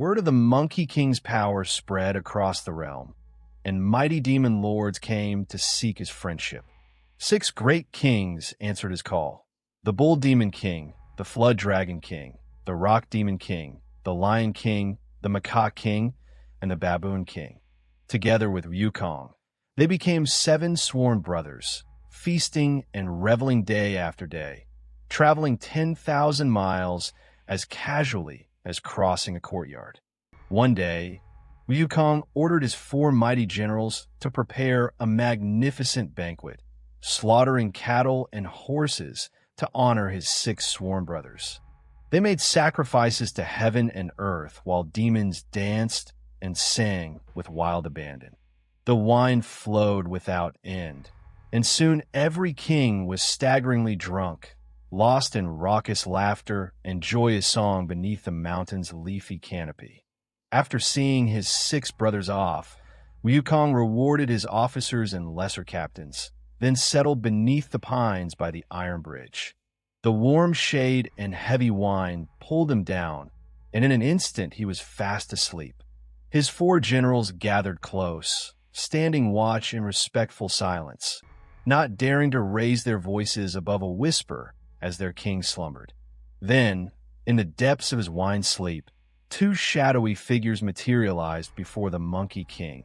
word of the Monkey King's power spread across the realm, and mighty demon lords came to seek his friendship. 6 great kings answered his call: the Bull Demon King, the Flood Dragon King, the Rock Demon King, the Lion King, the Macaque King, and the Baboon King. Together with Wukong, they became 7 sworn brothers, feasting and reveling day after day, traveling 10,000 miles as casually as crossing a courtyard. One day, Wukong ordered his 4 mighty generals to prepare a magnificent banquet, slaughtering cattle and horses to honor his 6 sworn brothers. They made sacrifices to heaven and earth while demons danced and sang with wild abandon. The wine flowed without end, and soon every king was staggeringly drunk, lost in raucous laughter and joyous song beneath the mountain's leafy canopy. After seeing his 6 brothers off, Wukong rewarded his officers and lesser captains, then settled beneath the pines by the iron bridge. The warm shade and heavy wine pulled him down, and in an instant he was fast asleep. His 4 generals gathered close, standing watch in respectful silence, not daring to raise their voices above a whisper as their king slumbered. Then, in the depths of his wine sleep, 2 shadowy figures materialized before the Monkey King,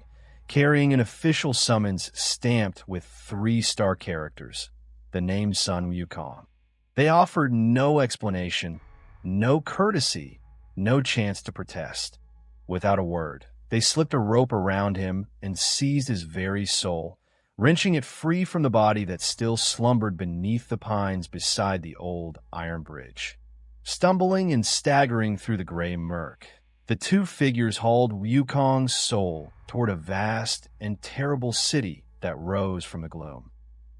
carrying an official summons stamped with 3 star characters, the named son Wukong. They offered no explanation, no courtesy, no chance to protest. Without a word, they slipped a rope around him and seized his very soul, wrenching it free from the body that still slumbered beneath the pines beside the old iron bridge. Stumbling and staggering through the gray murk, the 2 figures hauled Wukong's soul toward a vast and terrible city that rose from the gloom.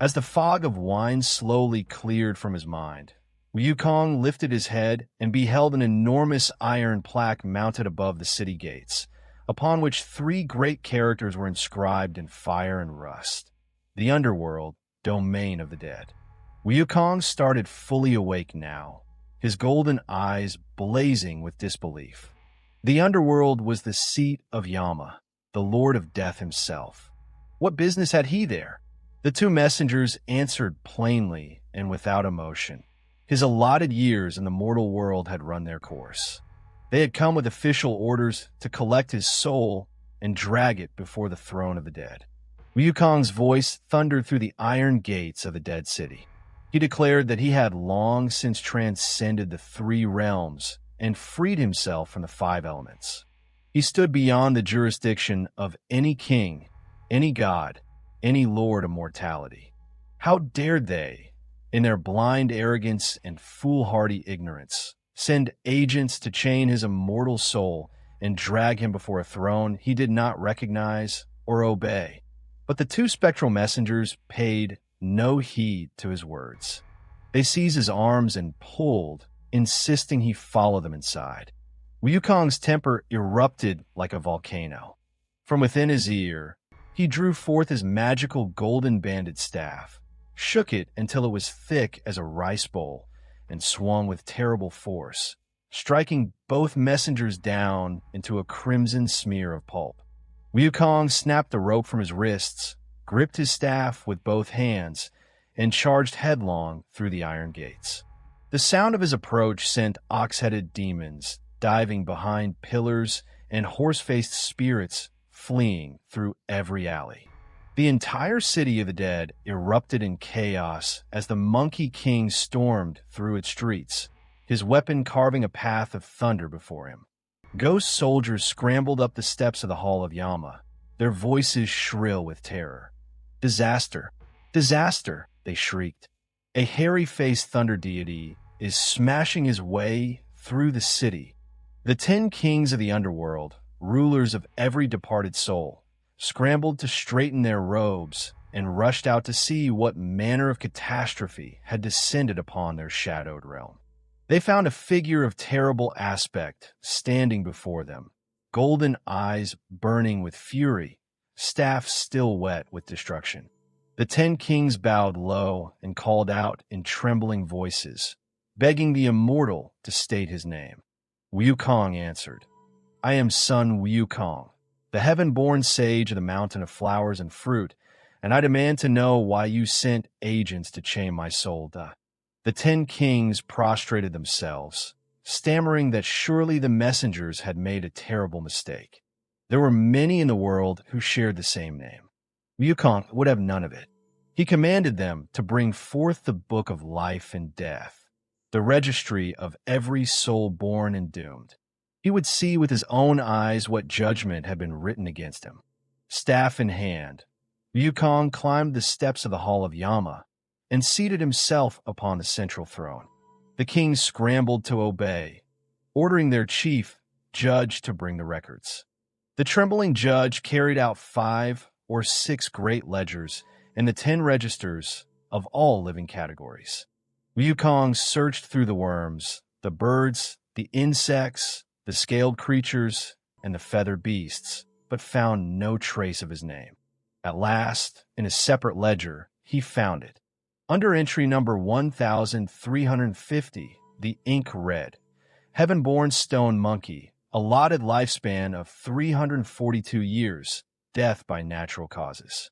As the fog of wine slowly cleared from his mind, Wukong lifted his head and beheld an enormous iron plaque mounted above the city gates, upon which 3 great characters were inscribed in fire and rust: the Underworld, domain of the dead. Wukong started fully awake now, his golden eyes blazing with disbelief. The Underworld was the seat of Yama, the Lord of Death himself. What business had he there? The 2 messengers answered plainly and without emotion. His allotted years in the mortal world had run their course. They had come with official orders to collect his soul and drag it before the throne of the dead. Wukong's voice thundered through the iron gates of the dead city. He declared that he had long since transcended the 3 realms and freed himself from the 5 elements. He stood beyond the jurisdiction of any king, any god, any lord of mortality. How dared they, in their blind arrogance and foolhardy ignorance, send agents to chain his immortal soul and drag him before a throne he did not recognize or obey? But the 2 spectral messengers paid no heed to his words. They seized his arms and pulled, insisting he follow them inside. Wukong's temper erupted like a volcano. From within his ear, he drew forth his magical golden-banded staff, shook it until it was thick as a rice bowl, and swung with terrible force, striking both messengers down into a crimson smear of pulp. Wukong snapped the rope from his wrists, gripped his staff with both hands, and charged headlong through the iron gates. The sound of his approach sent ox-headed demons diving behind pillars and horse-faced spirits fleeing through every alley. The entire city of the dead erupted in chaos as the Monkey King stormed through its streets, his weapon carving a path of thunder before him. Ghost soldiers scrambled up the steps of the Hall of Yama, their voices shrill with terror. "Disaster! Disaster!" they shrieked. A hairy-faced thunder deity is smashing his way through the city. The 10 kings of the Underworld, rulers of every departed soul, scrambled to straighten their robes and rushed out to see what manner of catastrophe had descended upon their shadowed realm. They found a figure of terrible aspect standing before them, golden eyes burning with fury, staff still wet with destruction. The 10 kings bowed low and called out in trembling voices, begging the immortal to state his name. Wukong answered, I am son Wukong, the heaven-born sage of the mountain of flowers and fruit, and I demand to know why you sent agents to chain my soul. The 10 kings prostrated themselves, stammering that surely the messengers had made a terrible mistake. There were many in the world who shared the same name. Wukong would have none of it. He commanded them to bring forth the book of life and death, the registry of every soul born and doomed. He would see with his own eyes what judgment had been written against him. Staff in hand, Wukong climbed the steps of the Hall of Yama and seated himself upon the central throne. The kings scrambled to obey, ordering their chief judge to bring the records. The trembling judge carried out 5 or 6 great ledgers and the 10 registers of all living categories. Wukong searched through the worms, the birds, the insects, the scaled creatures, and the feathered beasts, but found no trace of his name. At last, in a separate ledger, he found it. Under entry number 1350, the ink read, Heaven-born stone monkey, allotted lifespan of 342 years, death by natural causes.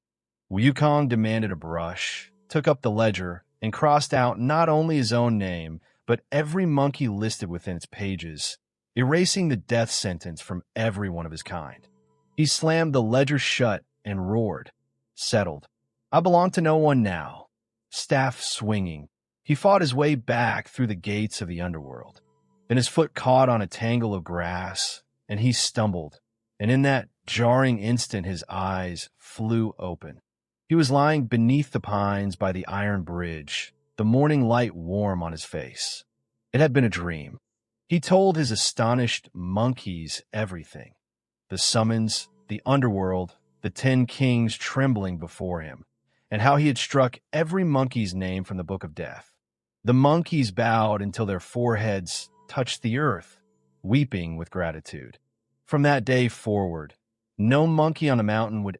Wukong demanded a brush, took up the ledger, and crossed out not only his own name, but every monkey listed within its pages, erasing the death sentence from every one of his kind. He slammed the ledger shut and roared, settled. I belong to no one now. Staff swinging, he fought his way back through the gates of the underworld. Then his foot caught on a tangle of grass, and he stumbled, and in that jarring instant his eyes flew open. He was lying beneath the pines by the iron bridge, the morning light warm on his face. It had been a dream. He told his astonished monkeys everything. The summons, the underworld, the 10 kings trembling before him, and how he had struck every monkey's name from the book of death. The monkeys bowed until their foreheads touched the earth, weeping with gratitude. From that day forward, no monkey on the mountain would